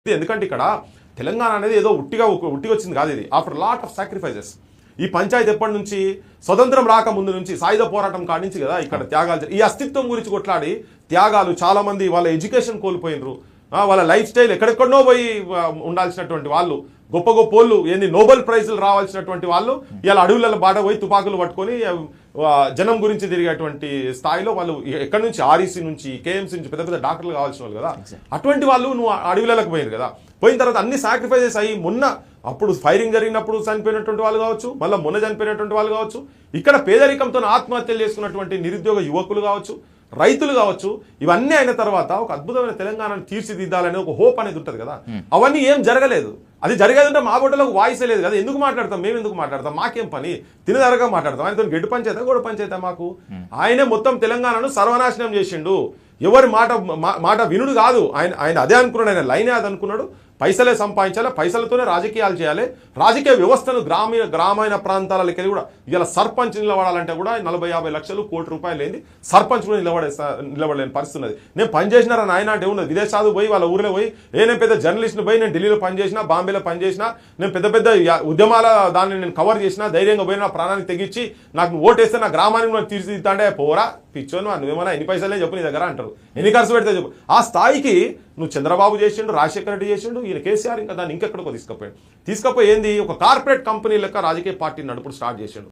ఎందుకంటే ఇక్కడ తెలంగాణ అనేది ఏదో ఉట్టిగా వచ్చింది కాదు. ఇది ఆఫ్టర్ లాట్ ఆఫ్ సాక్రిఫైజెస్. ఈ పంచాయతీ ఎప్పటి నుంచి స్వతంత్రం రాక ముందు నుంచి సాయుధ పోరాటం కాడించి కదా ఇక్కడ త్యాగాలు. ఈ అస్తిత్వం గురించి కొట్లాడి త్యాగాలు చాలా మంది వాళ్ళ ఎడ్యుకేషన్ కోల్పోయినరు, వాళ్ళ లైఫ్ స్టైల్ ఎక్కడెక్కడో పోయి ఉండాల్సినటువంటి వాళ్ళు, గొప్ప గొప్ప వాళ్ళు ఏంది నోబెల్ ప్రైజులు రావాల్సినటువంటి వాళ్ళు ఇలా అడవులలో బాట పోయి తుపాకులు పట్టుకొని జనం గురించి తిరిగేటువంటి స్థాయిలో వాళ్ళు ఎక్కడి నుంచి ఆర్ఈసీ నుంచి కేఎంసీ నుంచి పెద్ద పెద్ద డాక్టర్లు కావాల్సిన వాళ్ళు కదా. అటువంటి వాళ్ళు నువ్వు అడవులకు పోయిరు కదా. పోయిన తర్వాత అన్ని సాక్రిఫైజెస్ అయ్యి మొన్న అప్పుడు ఫైరింగ్ జరిగినప్పుడు చనిపోయినటువంటి వాళ్ళు కావచ్చు, మళ్ళీ మొన్న చనిపోయినటువంటి వాళ్ళు కావచ్చు, ఇక్కడ పేదరికంతో ఆత్మహత్యలు చేసుకున్నటువంటి నిరుద్యోగ యువకులు కావచ్చు, రైతులు కావచ్చు, ఇవన్నీ అయిన తర్వాత ఒక అద్భుతమైన తెలంగాణను తీర్చిదిద్దాలనే ఒక హోప్ అనేది ఉంటుంది కదా. అవన్నీ ఏం జరగలేదు. అది జరగదంటే మా బొట్టలకు వాయిస్ లేదు కదా. ఎందుకు మాట్లాడతాం, మేము ఎందుకు మాట్లాడతాం, మాకేం పని, తినదరగా మాట్లాడతాం. ఆయనతో గెడ్డు పంచాయతా గోడ పంచాయతా మాకు. ఆయనే మొత్తం తెలంగాణను సర్వనాశనం చేసిండు. ఎవరి మాట వినుడు కాదు. ఆయన అదే అనుకున్నాడు, ఆయన లైనే అది అనుకున్నాడు. పైసలే సంపాదించాలి, పైసలతోనే రాజకీయాలు చేయాలి. రాజకీయ వ్యవస్థను గ్రామీణ ప్రాంతాలకి వెళ్ళి కూడా ఇలా సర్పంచ్ నిలబడాలంటే కూడా 40-50 లక్షలు కోటి రూపాయలు ఏంది సర్పంచ్ కూడా నిలబడలేని పరిస్థితి ఉన్నది. నేను పనిచేసినారా నాయన అంటే ఉన్నది. విదేశాలు పోయి వాళ్ళ ఊరిలో పోయి నేను పెద్ద జర్నలిస్ట్ని పోయి నేను ఢిల్లీలో పనిచేసినా, బాంబేలో పనిచేసినా, నేను పెద్ద పెద్ద ఉద్యమాల దాన్ని నేను కవర్ చేసినా, ధైర్యంగా పోయి నా ప్రాణానికి తెగించి నాకు ఓటేస్తే నా గ్రామానికి నువ్వు తీర్చిదిద్దాంటే పోరా పిచ్చోను, నువ్వేమన్నా ఎన్ని పైసలే చెప్పు నీ దగ్గర అంటారు, ఎన్ని ఖర్చు పెడితే చెప్పు. ఆ స్థాయికి నువ్వు చంద్రబాబు చేసిండు, రాజశేఖర రెడ్డి చేసిండు, ఈయన కేసీఆర్ ఇంకా దాన్ని ఇంకెక్కడికో తీసుకుపోయి ఏంది ఒక కార్పొరేట్ కంపెనీ లెక్క రాజకీయ పార్టీ నడుపుడు స్టార్ట్ చేసిండు.